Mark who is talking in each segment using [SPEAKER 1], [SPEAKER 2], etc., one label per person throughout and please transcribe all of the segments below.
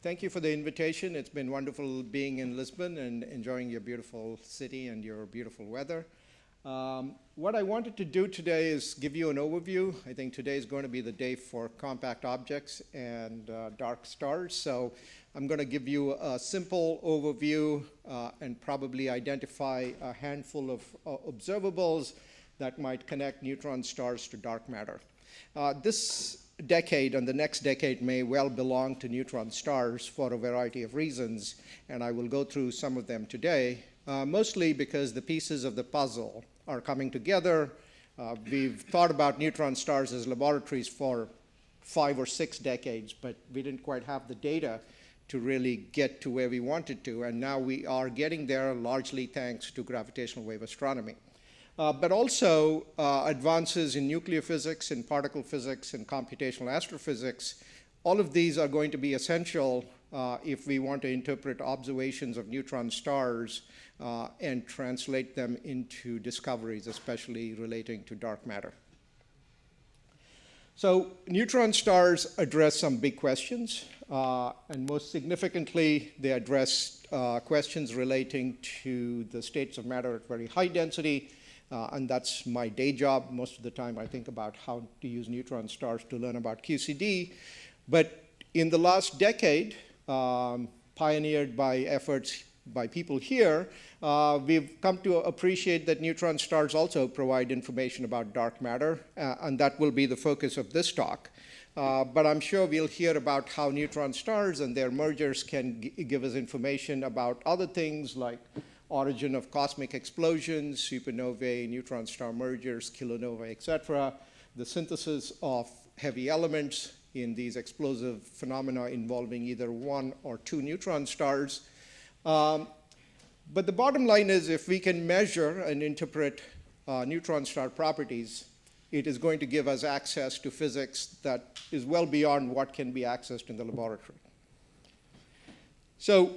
[SPEAKER 1] Thank you for the invitation. It's been wonderful being in Lisbon and enjoying your beautiful city and your beautiful weather. What I wanted to do today is give you an overview. I think today is going to be the day for compact objects and dark stars. So I'm going to give you a simple overview and probably identify a handful of observables that might connect neutron stars to dark matter. This decade and the next decade may well belong to neutron stars for a variety of reasons, and I will go through some of them today, mostly because the pieces of the puzzle are coming together. We've thought about neutron stars as laboratories for 5 or 6 decades, but we didn't quite have the data to really get to where we wanted to, and now we are getting there largely thanks to gravitational wave astronomy. But also advances in nuclear physics, in particle physics, in computational astrophysics. All of these are going to be essential if we want to interpret observations of neutron stars and translate them into discoveries, especially relating to dark matter. So neutron stars address some big questions, and most significantly, they address questions relating to the states of matter at very high density. And that's my day job. Most of the time I think about how to use neutron stars to learn about QCD. But in the last decade, pioneered by efforts by people here, we've come to appreciate that neutron stars also provide information about dark matter, and that will be the focus of this talk. But I'm sure we'll hear about how neutron stars and their mergers can give us information about other things like origin of cosmic explosions, supernovae, neutron star mergers, kilonovae, et cetera, the synthesis of heavy elements in these explosive phenomena involving either 1 or 2 neutron stars. But the bottom line is if we can measure and interpret neutron star properties, it is going to give us access to physics that is well beyond what can be accessed in the laboratory. So,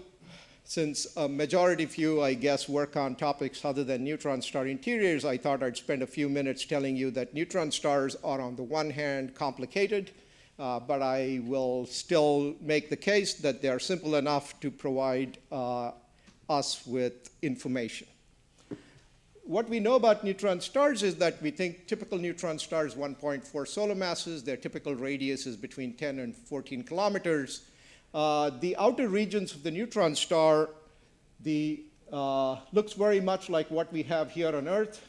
[SPEAKER 1] since a majority of you, I guess, work on topics other than neutron star interiors, I thought I'd spend a few minutes telling you that neutron stars are, on the one hand, complicated, but I will still make the case that they are simple enough to provide us with information. What we know about neutron stars is that we think typical neutron stars 1.4 solar masses, their typical radius is between 10 and 14 kilometers. The outer regions of the neutron star looks very much like what we have here on Earth.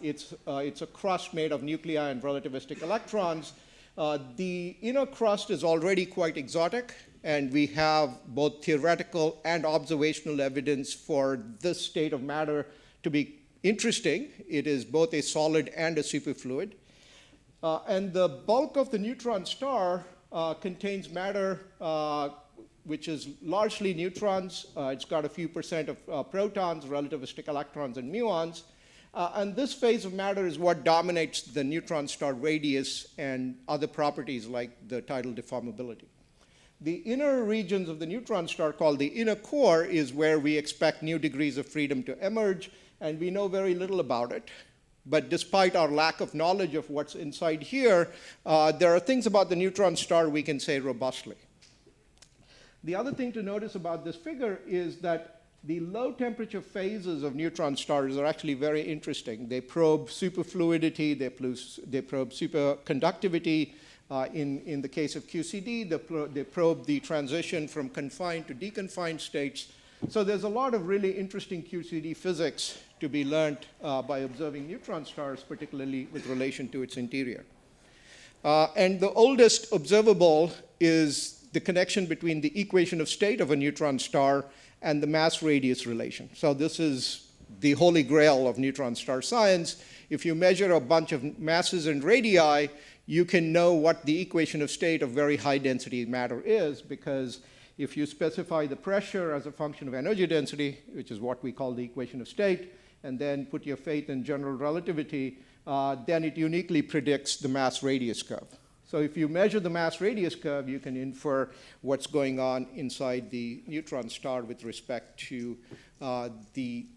[SPEAKER 1] It's a crust made of nuclei and relativistic electrons. The inner crust is already quite exotic, and we have both theoretical and observational evidence for this state of matter to be interesting. It is both a solid and a superfluid. And the bulk of the neutron star contains matter which is largely neutrons. It's got a few percent of protons, relativistic electrons, and muons. And this phase of matter is what dominates the neutron star radius and other properties like the tidal deformability. The inner regions of the neutron star, called the inner core, is where we expect new degrees of freedom to emerge, and we know very little about it. But despite our lack of knowledge of what's inside here, there are things about the neutron star we can say robustly. The other thing to notice about this figure is that the low temperature phases of neutron stars are actually very interesting. They probe superfluidity, they probe superconductivity. In the case of QCD, they probe the transition from confined to deconfined states. So there's a lot of really interesting QCD physics to be learned by observing neutron stars, particularly with relation to its interior. And the oldest observable is the connection between the equation of state of a neutron star and the mass-radius relation. So this is the holy grail of neutron star science. If you measure a bunch of masses and radii, you can know what the equation of state of very high-density matter is, because if you specify the pressure as a function of energy density, which is what we call the equation of state, and then put your faith in general relativity, then it uniquely predicts the mass-radius curve. So if you measure the mass-radius curve, you can infer what's going on inside the neutron star with respect to the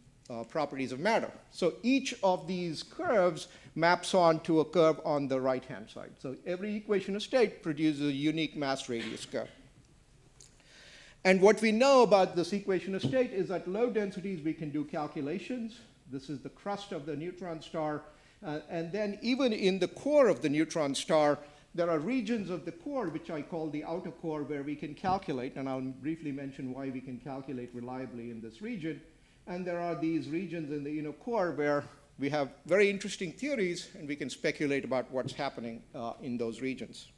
[SPEAKER 1] properties of matter. So each of these curves maps onto a curve on the right-hand side. So every equation of state produces a unique mass-radius curve. And what we know about this equation of state is at low densities we can do calculations. This is the crust of the neutron star. And then even in the core of the neutron star, there are regions of the core, which I call the outer core, where we can calculate. And I'll briefly mention why we can calculate reliably in this region. And there are these regions in the inner core where we have very interesting theories, and we can speculate about what's happening in those regions.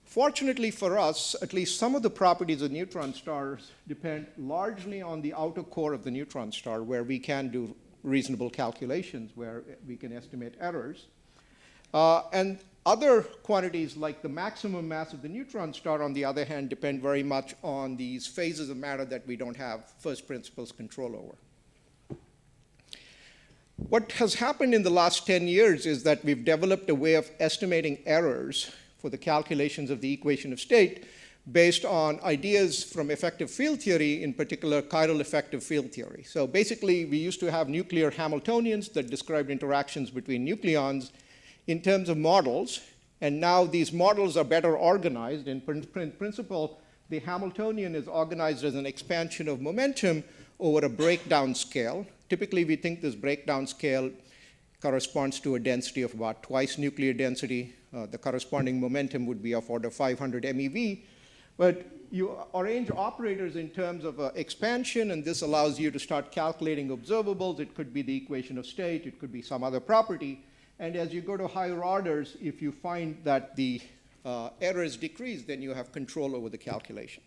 [SPEAKER 1] Fortunately for us, at least some of the properties of neutron stars depend largely on the outer core of the neutron star, where we can do reasonable calculations, where we can estimate errors. And other quantities, like the maximum mass of the neutron star, on the other hand, depend very much on these phases of matter that we don't have first principles control over. What has happened in the last 10 years is that we've developed a way of estimating errors for the calculations of the equation of state based on ideas from effective field theory, in particular chiral effective field theory. So basically, we used to have nuclear Hamiltonians that described interactions between nucleons in terms of models, and now these models are better organized. In principle, the Hamiltonian is organized as an expansion of momentum over a breakdown scale. Typically, we think this breakdown scale corresponds to a density of about twice nuclear density. The corresponding momentum would be of order 500 MeV. But you arrange operators in terms of expansion, and this allows you to start calculating observables. It could be the equation of state. It could be some other property. And as you go to higher orders, if you find that the errors decrease, then you have control over the calculation.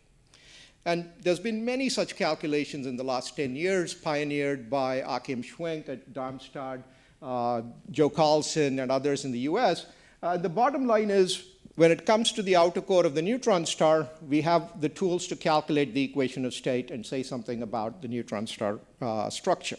[SPEAKER 1] And there's been many such calculations in the last 10 years, pioneered by Achim Schwenk at Darmstadt, Joe Carlson, and others in the US. The bottom line is, when it comes to the outer core of the neutron star, we have the tools to calculate the equation of state and say something about the neutron star structure.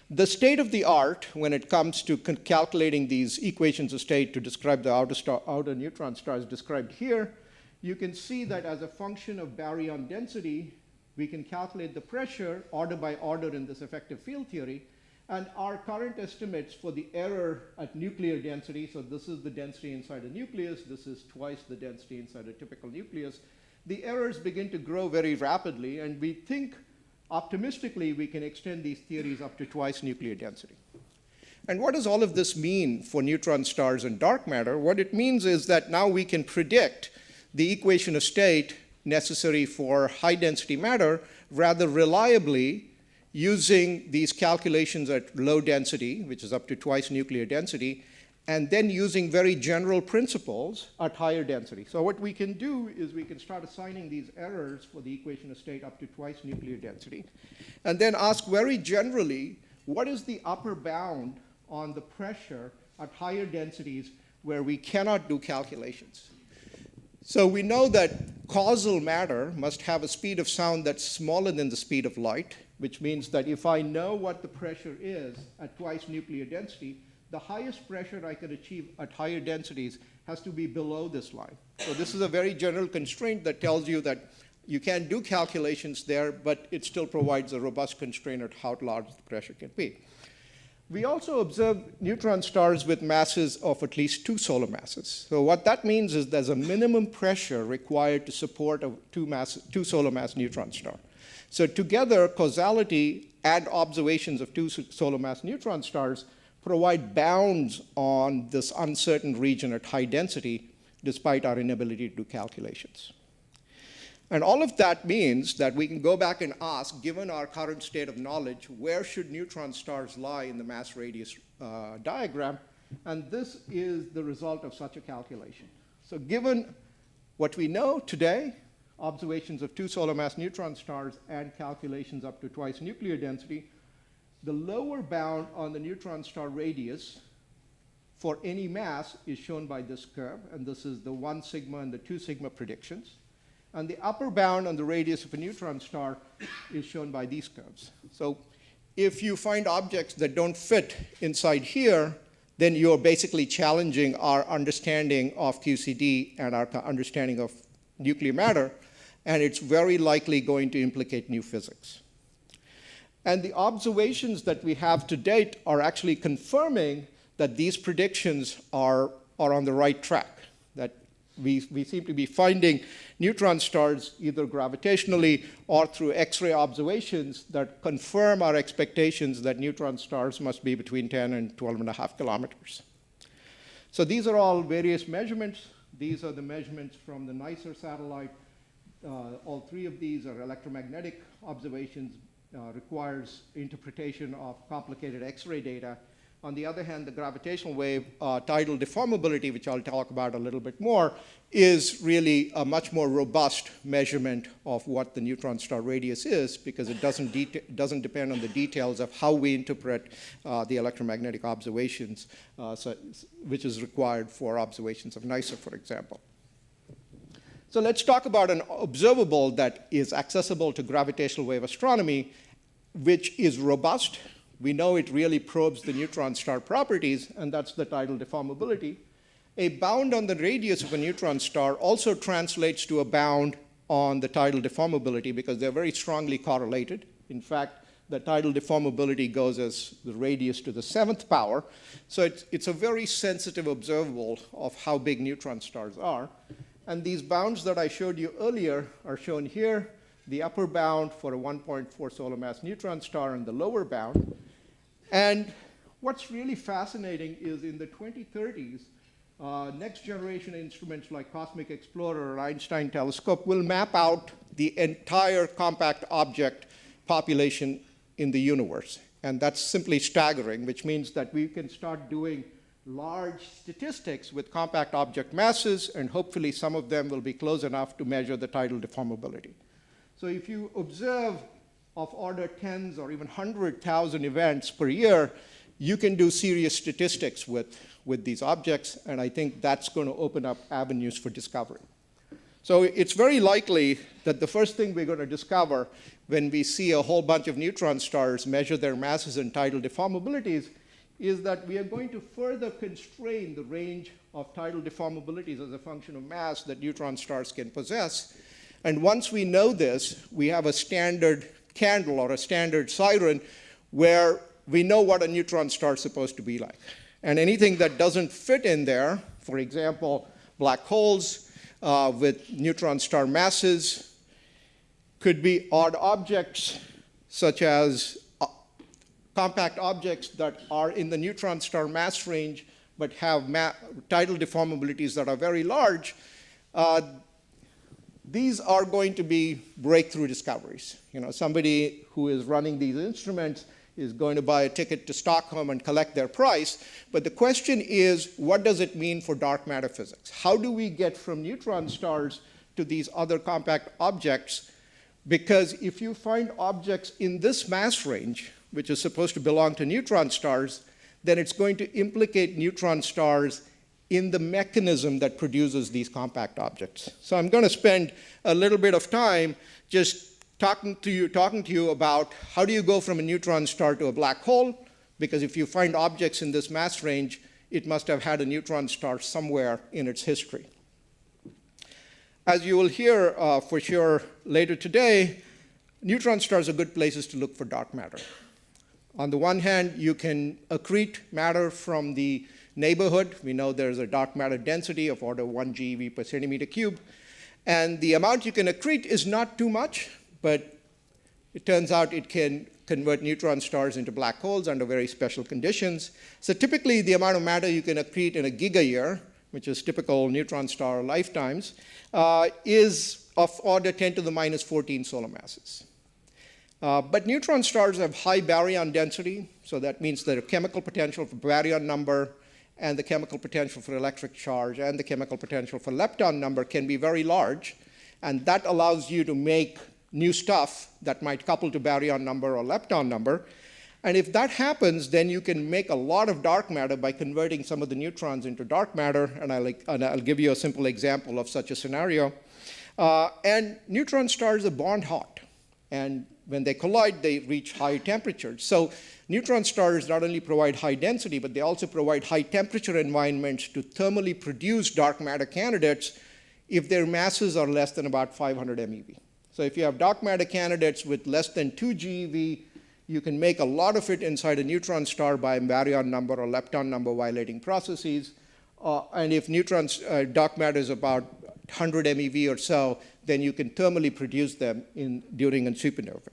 [SPEAKER 1] The state of the art when it comes to calculating these equations of state to describe the outer neutron star is described here. You can see that as a function of baryon density, we can calculate the pressure order by order in this effective field theory. And our current estimates for the error at nuclear density, so this is the density inside a nucleus, this is twice the density inside a typical nucleus, the errors begin to grow very rapidly, and we think optimistically we can extend these theories up to twice nuclear density. And what does all of this mean for neutron stars and dark matter? What it means is that now we can predict the equation of state necessary for high density matter rather reliably using these calculations at low density, which is up to twice nuclear density, and then using very general principles at higher density. So what we can do is we can start assigning these errors for the equation of state up to twice nuclear density, and then ask very generally, what is the upper bound on the pressure at higher densities where we cannot do calculations? So we know that causal matter must have a speed of sound that's smaller than the speed of light, which means that if I know what the pressure is at twice nuclear density, the highest pressure I can achieve at higher densities has to be below this line. So this is a very general constraint that tells you that you can do calculations there, but it still provides a robust constraint at how large the pressure can be. We also observe neutron stars with masses of at least 2 solar masses. So what that means is there's a minimum pressure required to support a 2 solar mass neutron star. So together, causality and observations of 2 solar mass neutron stars provide bounds on this uncertain region at high density, despite our inability to do calculations. And all of that means that we can go back and ask, given our current state of knowledge, where should neutron stars lie in the mass radius diagram? And this is the result of such a calculation. So given what we know today, observations of 2 solar mass neutron stars and calculations up to twice nuclear density, the lower bound on the neutron star radius for any mass is shown by this curve, and this is the 1 sigma and the 2 sigma predictions. And the upper bound on the radius of a neutron star is shown by these curves. So if you find objects that don't fit inside here, then you're basically challenging our understanding of QCD and our understanding of nuclear matter, and it's very likely going to implicate new physics. And the observations that we have to date are actually confirming that these predictions are on the right track, that we seem to be finding neutron stars either gravitationally or through X-ray observations that confirm our expectations that neutron stars must be between 10 and 12.5 kilometers. So these are all various measurements. These are the measurements from the NICER satellite. All three of these are electromagnetic observations, requires interpretation of complicated X-ray data. On the other hand, the gravitational wave tidal deformability, which I'll talk about a little bit more, is really a much more robust measurement of what the neutron star radius is, because it doesn't depend on the details of how we interpret the electromagnetic observations, which is required for observations of NICER, for example. So let's talk about an observable that is accessible to gravitational wave astronomy, which is robust. We know it really probes the neutron star properties, and that's the tidal deformability. A bound on the radius of a neutron star also translates to a bound on the tidal deformability, because they're very strongly correlated. In fact, the tidal deformability goes as the radius to the 7th power. So it's a very sensitive observable of how big neutron stars are. And these bounds that I showed you earlier are shown here, the upper bound for a 1.4 solar mass neutron star and the lower bound. And what's really fascinating is in the 2030s, next generation instruments like Cosmic Explorer or Einstein Telescope will map out the entire compact object population in the universe. And that's simply staggering, which means that we can start doing large statistics with compact object masses, and hopefully some of them will be close enough to measure the tidal deformability. So if you observe of order tens or even 100,000 events per year, you can do serious statistics with these objects, and I think that's going to open up avenues for discovery. So it's very likely that the first thing we're going to discover when we see a whole bunch of neutron stars measure their masses and tidal deformabilities is that we are going to further constrain the range of tidal deformabilities as a function of mass that neutron stars can possess. And once we know this, we have a standard candle or a standard siren where we know what a neutron star is supposed to be like. And anything that doesn't fit in there, for example, black holes with neutron star masses, could be odd objects such as compact objects that are in the neutron star mass range but have tidal deformabilities that are very large. These are going to be breakthrough discoveries. Somebody who is running these instruments is going to buy a ticket to Stockholm and collect their prize. But the question is, what does it mean for dark matter physics? How do we get from neutron stars to these other compact objects? Because if you find objects in this mass range, which is supposed to belong to neutron stars, then it's going to implicate neutron stars in the mechanism that produces these compact objects. So I'm going to spend a little bit of time just talking to you about how do you go from a neutron star to a black hole, because if you find objects in this mass range, it must have had a neutron star somewhere in its history. As you will hear for sure later today, neutron stars are good places to look for dark matter. On the one hand, you can accrete matter from the neighborhood. We know there's a dark matter density of order 1 GeV per centimeter cube. And the amount you can accrete is not too much, but it turns out it can convert neutron stars into black holes under very special conditions. So typically, the amount of matter you can accrete in a gigayear, which is typical neutron star lifetimes, is of order 10 to the minus 14 solar masses. But neutron stars have high baryon density, so that means the chemical potential for baryon number and the chemical potential for electric charge and the chemical potential for lepton number can be very large, and that allows you to make new stuff that might couple to baryon number or lepton number. And if that happens, then you can make a lot of dark matter by converting some of the neutrons into dark matter, and I'll give you a simple example of such a scenario. And neutron stars are bond hot, and when they collide, they reach high temperatures. So neutron stars not only provide high density, but they also provide high temperature environments to thermally produce dark matter candidates if their masses are less than about 500 MeV. So if you have dark matter candidates with less than 2 GeV, you can make a lot of it inside a neutron star by baryon number or lepton number violating processes. and if neutrons, dark matter is about 100 MeV or so, then you can thermally produce them during a supernova.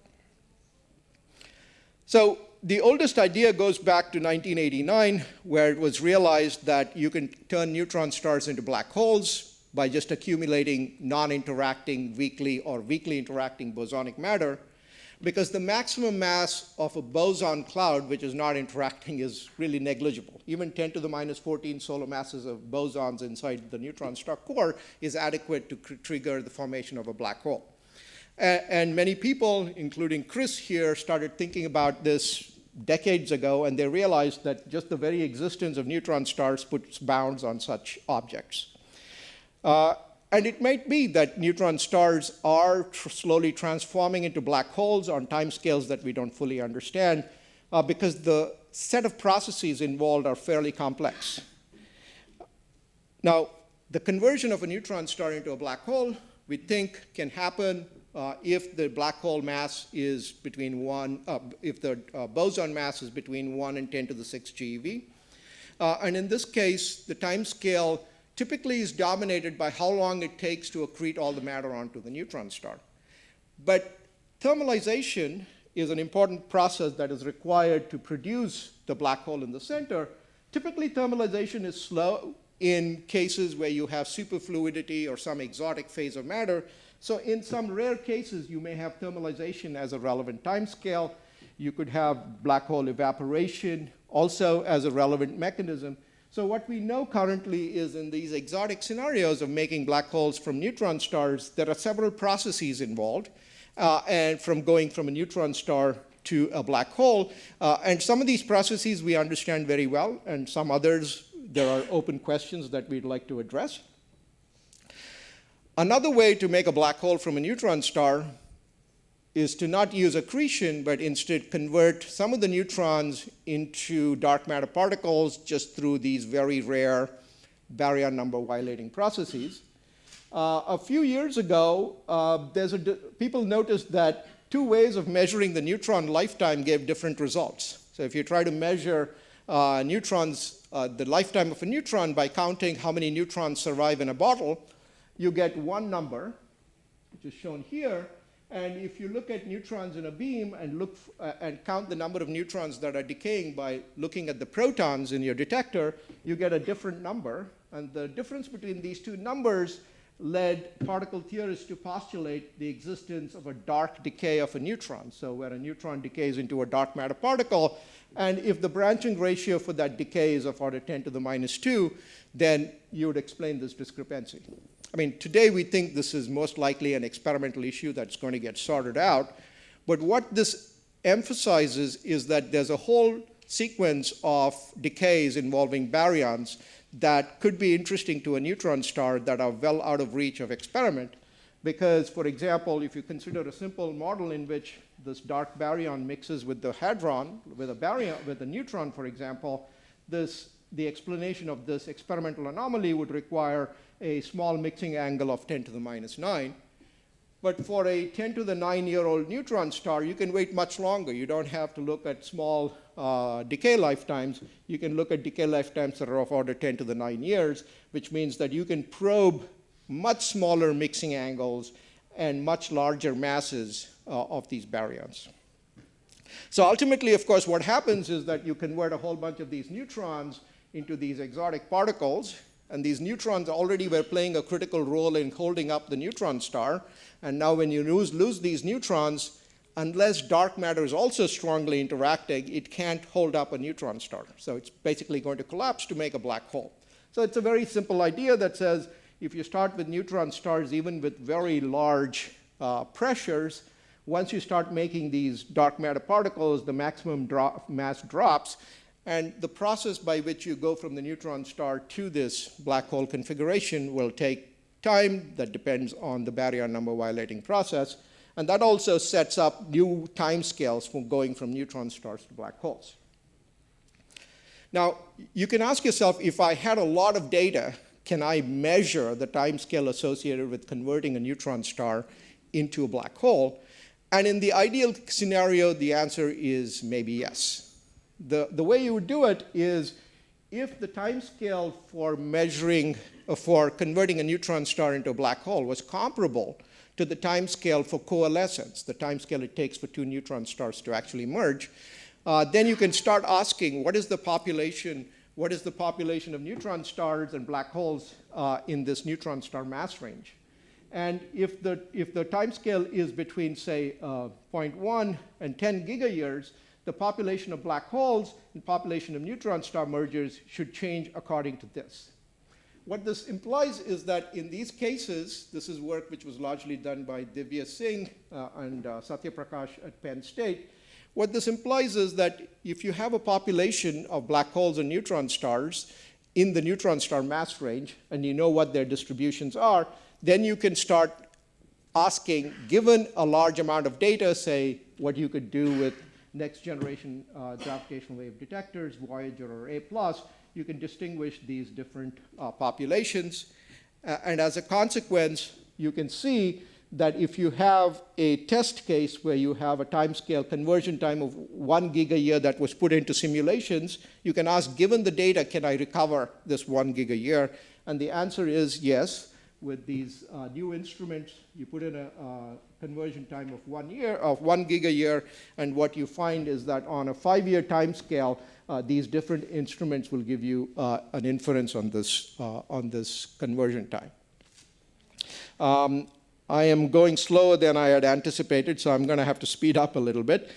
[SPEAKER 1] So the oldest idea goes back to 1989, where it was realized that you can turn neutron stars into black holes by just accumulating non-interacting weakly or weakly interacting bosonic matter, because the maximum mass of a boson cloud, which is not interacting, is really negligible. Even 10 to the minus 14 solar masses of bosons inside the neutron star core is adequate to trigger the formation of a black hole. And many people, including Chris here, started thinking about this decades ago, and they realized that just the very existence of neutron stars puts bounds on such objects. And it might be that neutron stars are slowly transforming into black holes on timescales that we don't fully understand, because the set of processes involved are fairly complex. Now, the conversion of a neutron star into a black hole, we think, can happen if the black hole mass is between if the boson mass is between 1 and 10 to the 6 GeV. And in this case, the time scale typically is dominated by how long it takes to accrete all the matter onto the neutron star. But thermalization is an important process that is required to produce the black hole in the center. Typically, thermalization is slow in cases where you have superfluidity or some exotic phase of matter. So in some rare cases, you may have thermalization as a relevant time scale. You could have black hole evaporation also as a relevant mechanism. So what we know currently is in these exotic scenarios of making black holes from neutron stars, there are several processes involved, and from going from a neutron star to a black hole. And some of these processes we understand very well, and some others, there are open questions that we'd like to address. Another way to make a black hole from a neutron star is to not use accretion, but instead convert some of the neutrons into dark matter particles just through these very rare baryon number violating processes. A few years ago, people noticed that two ways of measuring the neutron lifetime gave different results. So if you try to measure neutrons, the lifetime of a neutron by counting how many neutrons survive in a bottle, you get one number, which is shown here. And if you look at neutrons in a beam and and count the number of neutrons that are decaying by looking at the protons in your detector, you get a different number. And the difference between these two numbers led particle theorists to postulate the existence of a dark decay of a neutron. So where a neutron decays into a dark matter particle, and if the branching ratio for that decay is of order 10 to the minus 2, then you would explain this discrepancy. I mean, today we think this is most likely an experimental issue that's going to get sorted out. But what this emphasizes is that there's a whole sequence of decays involving baryons that could be interesting to a neutron star that are well out of reach of experiment. Because, for example, if you consider a simple model in which this dark baryon mixes with the hadron, with a neutron, for example, the explanation of this experimental anomaly would require a small mixing angle of 10 to the minus 9. But for a 10 to the 9-year-old neutron star, you can wait much longer. You don't have to look at small decay lifetimes. You can look at decay lifetimes that are of order 10 to the 9 years, which means that you can probe much smaller mixing angles and much larger masses of these baryons. So ultimately, of course, what happens is that you convert a whole bunch of these neutrons into these exotic particles. And these neutrons already were playing a critical role in holding up the neutron star. And now when you lose these neutrons, unless dark matter is also strongly interacting, it can't hold up a neutron star. So it's basically going to collapse to make a black hole. So it's a very simple idea that says if you start with neutron stars, even with very large pressures, once you start making these dark matter particles, the maximum mass drops. And the process by which you go from the neutron star to this black hole configuration will take time. That depends on the baryon number violating process. And that also sets up new time scales for going from neutron stars to black holes. Now, you can ask yourself, if I had a lot of data, can I measure the time scale associated with converting a neutron star into a black hole? And in the ideal scenario, the answer is maybe yes. The way you would do it is if the time scale for measuring, for converting a neutron star into a black hole was comparable to the time scale for coalescence, the time scale it takes for two neutron stars to actually merge, then you can start asking what is the population of neutron stars and black holes in this neutron star mass range. And if the time scale is between, say, 0.1 and 10 gigayears, the population of black holes and population of neutron star mergers should change according to this. What this implies is that in these cases, this is work which was largely done by Divya Singh and Satya Prakash at Penn State. What this implies is that if you have a population of black holes and neutron stars in the neutron star mass range, and you know what their distributions are, then you can start asking, given a large amount of data, say what you could do with next generation gravitational wave detectors, Voyager or A+, you can distinguish these different populations. And as a consequence, you can see that if you have a test case where you have a time scale conversion time of 1 gigayear that was put into simulations, you can ask, given the data, can I recover this 1 gigayear? And the answer is yes. With these new instruments, you put in a conversion time of 1 gigayear, and what you find is that on a 5-year time scale, these different instruments will give you an inference on this conversion time. I am going slower than I had anticipated, so I'm going to have to speed up a little bit.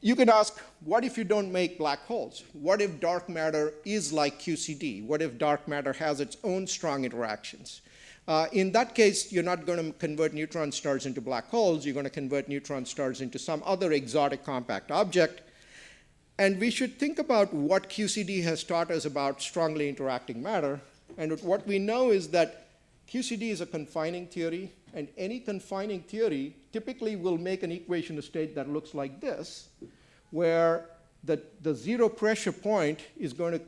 [SPEAKER 1] You can ask, what if you don't make black holes? What if dark matter is like QCD? What if dark matter has its own strong interactions? In that case, you're not going to convert neutron stars into black holes. You're going to convert neutron stars into some other exotic compact object. And we should think about what QCD has taught us about strongly interacting matter. And what we know is that QCD is a confining theory, and any confining theory typically will make an equation of state that looks like this, where the zero pressure point is going to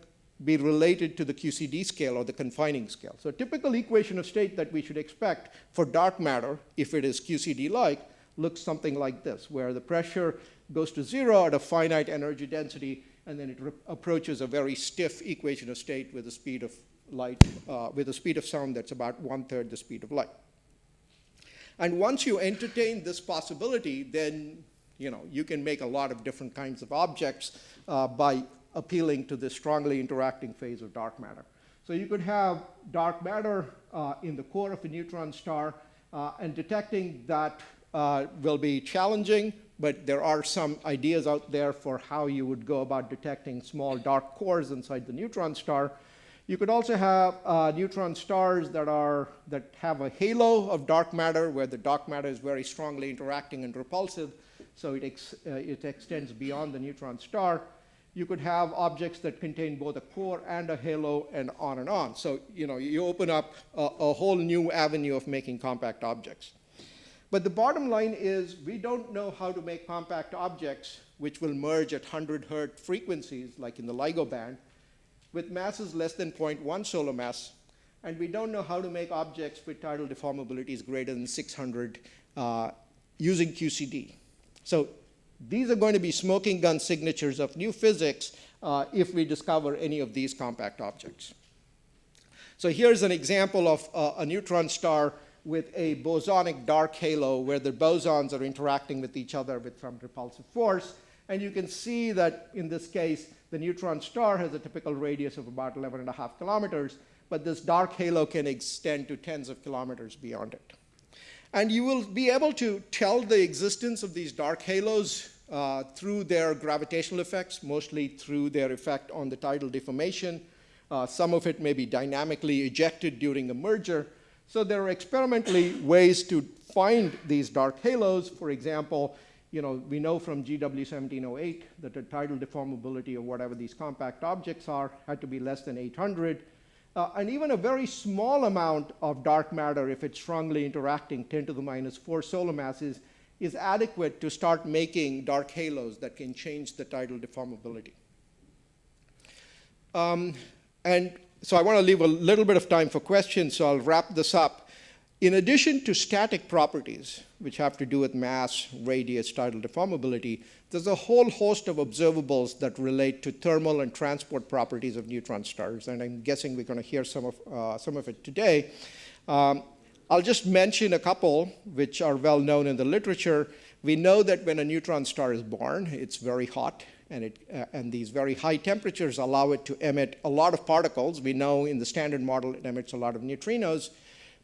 [SPEAKER 1] be related to the QCD scale or the confining scale. So a typical equation of state that we should expect for dark matter, if it is QCD-like, looks something like this, where the pressure goes to 0 at a finite energy density, and then it approaches a very stiff equation of state with a speed of light, with a speed of sound that's about 1/3 the speed of light. And once you entertain this possibility, then you can make a lot of different kinds of objects by appealing to this strongly interacting phase of dark matter. So you could have dark matter in the core of a neutron star, and detecting that will be challenging, but there are some ideas out there for how you would go about detecting small dark cores inside the neutron star. You could also have neutron stars that have a halo of dark matter, where the dark matter is very strongly interacting and repulsive, so it extends beyond the neutron star. You could have objects that contain both a core and a halo, and on and on. So you open up a whole new avenue of making compact objects. But the bottom line is we don't know how to make compact objects which will merge at 100 Hz frequencies, like in the LIGO band, with masses less than 0.1 solar mass. And we don't know how to make objects with tidal deformabilities greater than 600 using QCD. So these are going to be smoking gun signatures of new physics if we discover any of these compact objects. So here's an example of a neutron star with a bosonic dark halo, where the bosons are interacting with each other with some repulsive force. And you can see that in this case, the neutron star has a typical radius of about 11.5 kilometers, but this dark halo can extend to tens of kilometers beyond it. And you will be able to tell the existence of these dark halos through their gravitational effects, mostly through their effect on the tidal deformation. Some of it may be dynamically ejected during a merger. So there are experimentally ways to find these dark halos. For example, we know from GW1708 that the tidal deformability of whatever these compact objects are had to be less than 800. And even a very small amount of dark matter, if it's strongly interacting, 10 to the minus 4 solar masses, is adequate to start making dark halos that can change the tidal deformability. And so I want to leave a little bit of time for questions, so I'll wrap this up. In addition to static properties, which have to do with mass, radius, tidal deformability, there's a whole host of observables that relate to thermal and transport properties of neutron stars, and I'm guessing we're going to hear some of it today. I'll just mention a couple which are well known in the literature. We know that when a neutron star is born, it's very hot, and these very high temperatures allow it to emit a lot of particles. We know in the standard model it emits a lot of neutrinos.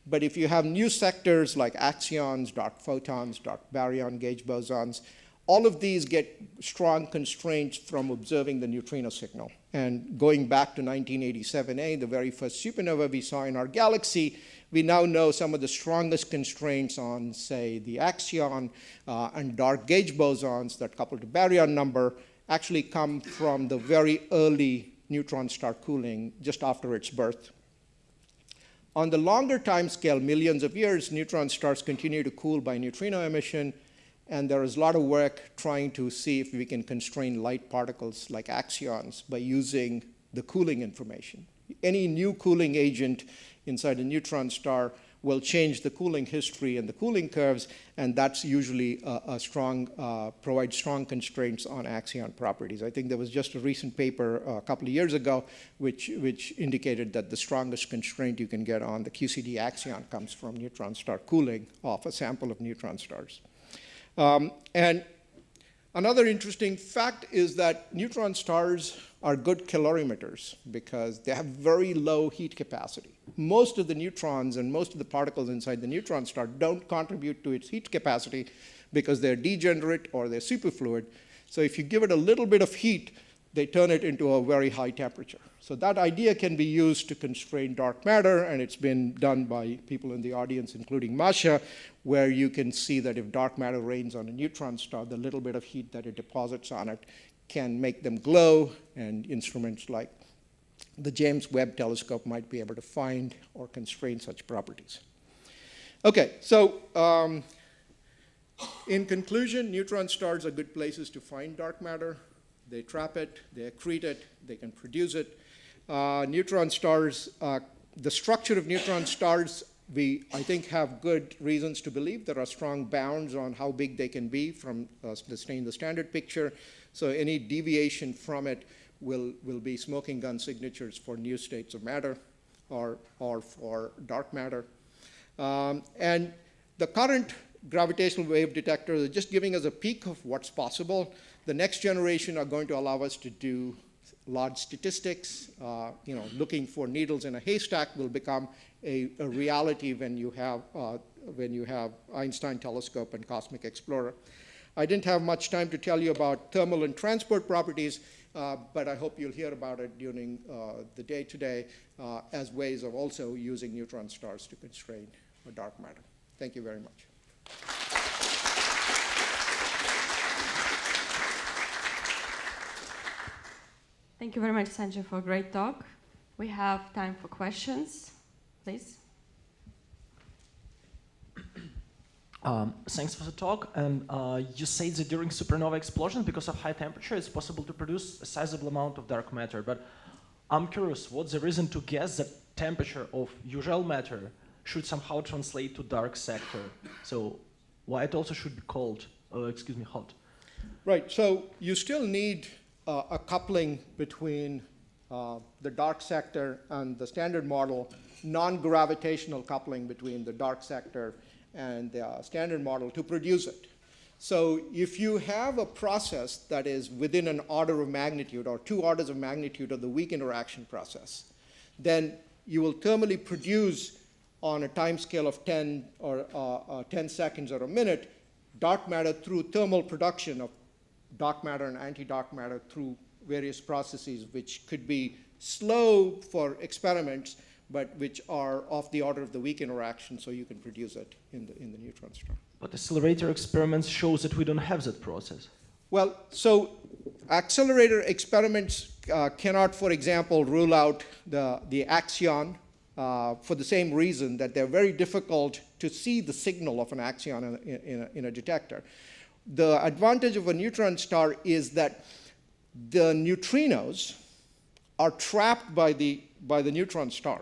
[SPEAKER 1] But if you have new sectors like axions, dark photons, dark baryon gauge bosons, all of these get strong constraints from observing the neutrino signal. And going back to 1987A, the very first supernova we saw in our galaxy, we now know some of the strongest constraints on, say, the axion and dark gauge bosons that couple to baryon number actually come from the very early neutron star cooling just after its birth. On the longer time scale, millions of years, neutron stars continue to cool by neutrino emission, and there is a lot of work trying to see if we can constrain light particles like axions by using the cooling information. Any new cooling agent inside a neutron star will change the cooling history and the cooling curves, and that's usually provides strong constraints on axion properties. I think there was just a recent paper a couple of years ago which indicated that the strongest constraint you can get on the QCD axion comes from neutron star cooling off a sample of neutron stars. And another interesting fact is that neutron stars are good calorimeters because they have very low heat capacity. Most of the neutrons and most of the particles inside the neutron star don't contribute to its heat capacity because they're degenerate or they're superfluid. So if you give it a little bit of heat, they turn it into a very high temperature. So that idea can be used to constrain dark matter, and it's been done by people in the audience, including Masha, where you can see that if dark matter rains on a neutron star, the little bit of heat that it deposits on it can make them glow, and instruments like the James Webb Telescope might be able to find or constrain such properties. Okay, so in conclusion, neutron stars are good places to find dark matter. They trap it, they accrete it, they can produce it. Neutron stars, the structure of neutron stars, I think, have good reasons to believe there are strong bounds on how big they can be from the standard picture. So any deviation from it will be smoking gun signatures for new states of matter or for dark matter. And the current gravitational wave detectors are just giving us a peek of what's possible. The next generation are going to allow us to do large statistics. Looking for needles in a haystack will become a reality when you have Einstein telescope and cosmic explorer. I didn't have much time to tell you about thermal and transport properties, but I hope you'll hear about it during the day today as ways of also using neutron stars to constrain dark matter. Thank you very much.
[SPEAKER 2] Thank you very much, Sanjay, for a great talk. We have time for questions, please.
[SPEAKER 3] Thanks for the talk. And you said that during supernova explosion, because of high temperature, it's possible to produce a sizable amount of dark matter. But I'm curious, what's the reason to guess that temperature of usual matter should somehow translate to dark sector? So why it also should be cold, hot?
[SPEAKER 1] Right, so you still need a coupling between the dark sector and the standard model, non-gravitational coupling between the dark sector and the standard model to produce it. So if you have a process that is within an order of magnitude or 2 orders of magnitude of the weak interaction process, then you will thermally produce on a time scale of 10 or 10 seconds or a minute dark matter through thermal production of dark matter and anti-dark matter through various processes, which could be slow for experiments, but which are of the order of the weak interaction, so you can produce it in the neutron star.
[SPEAKER 3] But accelerator experiments shows that we don't have that process.
[SPEAKER 1] Well, so accelerator experiments cannot, for example, rule out the axion for the same reason that they're very difficult to see the signal of an axion in a detector. The advantage of a neutron star is that the neutrinos are trapped by the neutron star.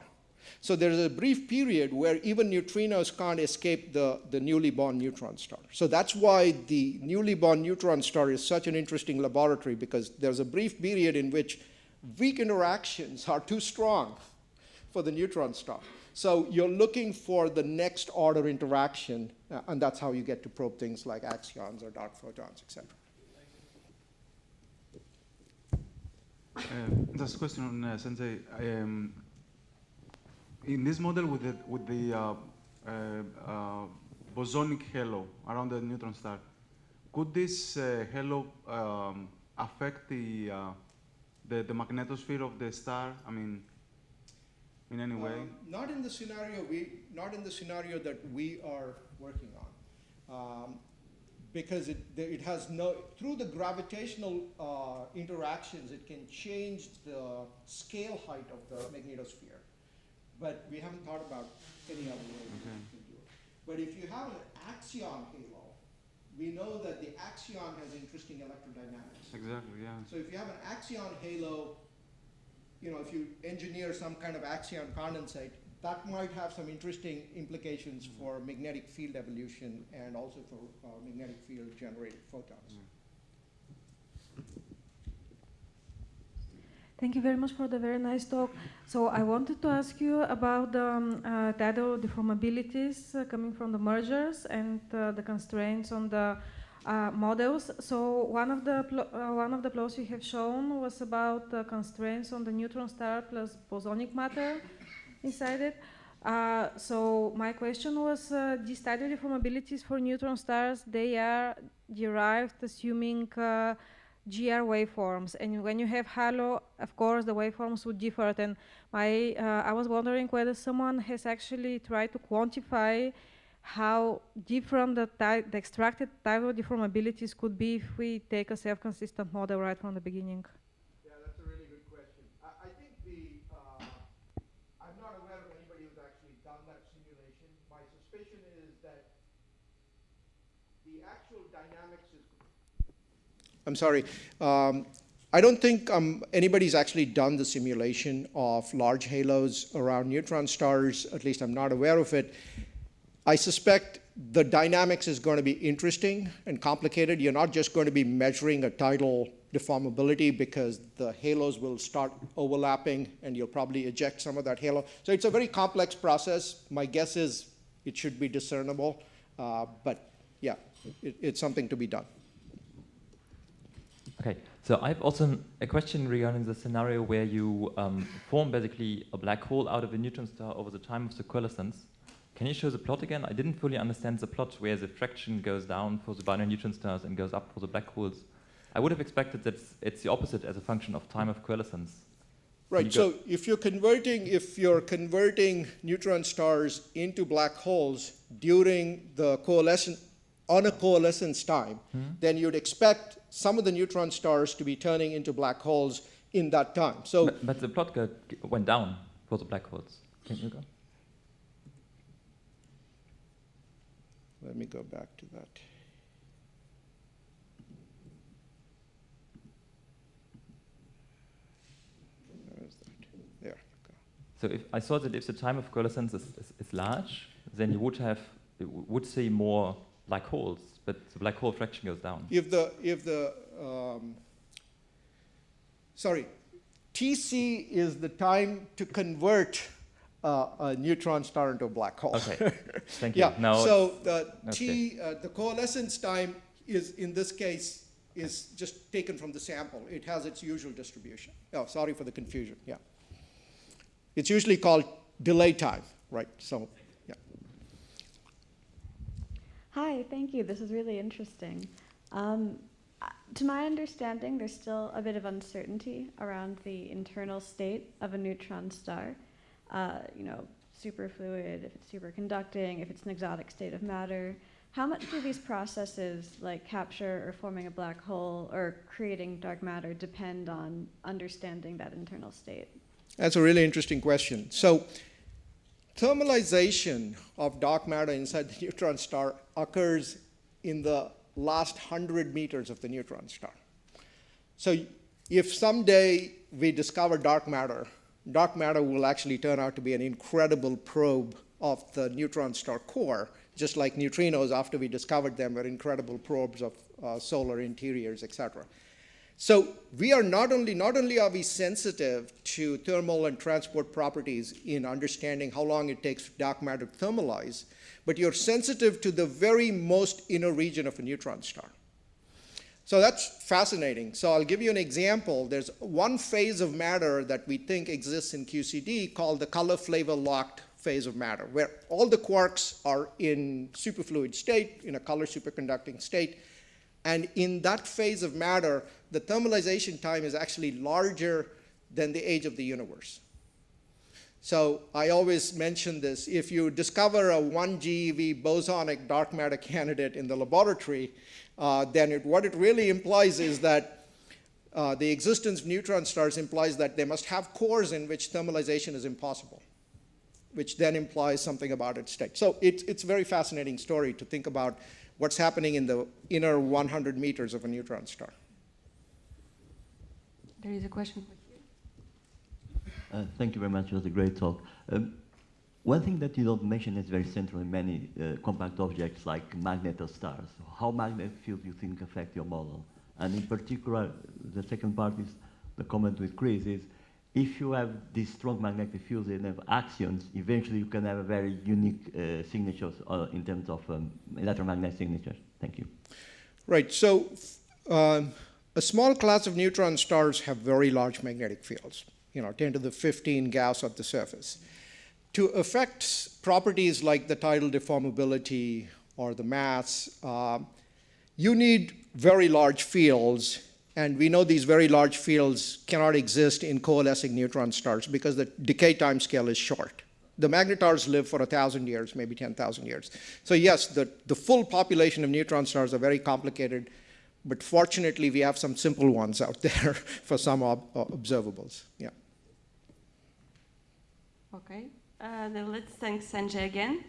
[SPEAKER 1] So there's a brief period where even neutrinos can't escape the newly born neutron star. So that's why the newly born neutron star is such an interesting laboratory, because there's a brief period in which weak interactions are too strong for the neutron star. So you're looking for the next order interaction, and that's how you get to probe things like axions or dark photons, etc.
[SPEAKER 4] Just a question on Sanjay. In this model with the bosonic halo around the neutron star, could this halo affect the magnetosphere of the star? I mean, in any way?
[SPEAKER 1] Not in the scenario that we are working on, because it has through the gravitational interactions, it can change the scale height of the magnetosphere. But we haven't thought about any other way you can do it. But if you have an axion halo, we know that the axion has interesting electrodynamics.
[SPEAKER 4] Exactly, yeah.
[SPEAKER 1] So if you have an axion halo, if you engineer some kind of axion condensate, that might have some interesting implications for magnetic field evolution and also for magnetic field generated photons.
[SPEAKER 5] Thank you very much for the very nice talk. So I wanted to ask you about the tidal deformabilities coming from the mergers and the constraints on the models. So one of the plots you have shown was about the constraints on the neutron star plus bosonic matter inside it. So my question was, these tidal deformabilities for neutron stars, they are derived assuming GR waveforms, and when you have halo, of course, the waveforms would differ. And I was wondering whether someone has actually tried to quantify how different the extracted tidal deformabilities could be if we take a self-consistent model right from the beginning.
[SPEAKER 1] Yeah, that's a really good question. I think I'm not aware of anybody who's actually done that simulation. My suspicion is that the actual dynamics is... I'm sorry. I don't think anybody's actually done the simulation of large halos around neutron stars. At least I'm not aware of it. I suspect the dynamics is going to be interesting and complicated. You're not just going to be measuring a tidal deformability, because the halos will start overlapping and you'll probably eject some of that halo. So it's a very complex process. My guess is it should be discernible. But yeah, it's something to be done.
[SPEAKER 6] Okay, so I've also a question regarding the scenario where you form basically a black hole out of a neutron star over the time of the coalescence. Can you show the plot again? I didn't fully understand the plot where the fraction goes down for the binary neutron stars and goes up for the black holes. I would have expected that it's the opposite as a function of time of coalescence.
[SPEAKER 1] Right, so if you're converting neutron stars into black holes during the coalescence time, then you'd expect some of the neutron stars to be turning into black holes in that time. So,
[SPEAKER 6] but the plot went down for the black holes. Can you go?
[SPEAKER 1] Let me go back to that. Where is that? There.
[SPEAKER 6] So if I saw that if the time of coalescence is large, then you would see more black holes, but the black hole fraction goes down.
[SPEAKER 1] TC is the time to convert a neutron star into a black hole.
[SPEAKER 6] Okay, thank you.
[SPEAKER 1] Yeah.
[SPEAKER 6] Now
[SPEAKER 1] So the coalescence time is, in this case, is just taken from the sample. It has its usual distribution. Oh, sorry for the confusion. Yeah. It's usually called delay time, right? So, yeah.
[SPEAKER 7] Hi, thank you. This is really interesting. To my understanding, there's still a bit of uncertainty around the internal state of a neutron star. Superfluid, if it's superconducting, if it's an exotic state of matter. How much do these processes, like capture or forming a black hole or creating dark matter, depend on understanding that internal state?
[SPEAKER 1] That's a really interesting question. So, thermalization of dark matter inside the neutron star occurs in the last 100 meters of the neutron star. So if someday we discover dark matter dark matter will actually turn out to be an incredible probe of the neutron star core, just like neutrinos, after we discovered them, were incredible probes of solar interiors, etc. So we are not only are we sensitive to thermal and transport properties in understanding how long it takes for dark matter to thermalize, but you're sensitive to the very most inner region of a neutron star. So that's fascinating. So I'll give you an example. There's one phase of matter that we think exists in QCD called the color flavor locked phase of matter, where all the quarks are in superfluid state, in a color superconducting state. And in that phase of matter, the thermalization time is actually larger than the age of the universe. So I always mention this. If you discover a 1 GeV bosonic dark matter candidate in the laboratory, then what it really implies is that the existence of neutron stars implies that they must have cores in which thermalization is impossible, which then implies something about its state. So it's a very fascinating story to think about what's happening in the inner 100 meters of a neutron star.
[SPEAKER 2] There is a question for you.
[SPEAKER 8] Thank you very much. It was a great talk. One thing that you don't mention is very central in many compact objects like magnetostars. How magnetic fields you think affect your model? And in particular, the second part is the comment with Chris is, if you have these strong magnetic fields and have axions, eventually you can have a very unique signatures in terms of electromagnetic signatures. Thank you.
[SPEAKER 1] Right. So a small class of neutron stars have very large magnetic fields, 10 to the 15 Gauss at the surface. To affect properties like the tidal deformability or the mass, you need very large fields. And we know these very large fields cannot exist in coalescing neutron stars because the decay time scale is short. The magnetars live for 1,000 years, maybe 10,000 years. So yes, the full population of neutron stars are very complicated, but fortunately we have some simple ones out there for some observables. Yeah.
[SPEAKER 2] Okay, then let's thank Sanjay again.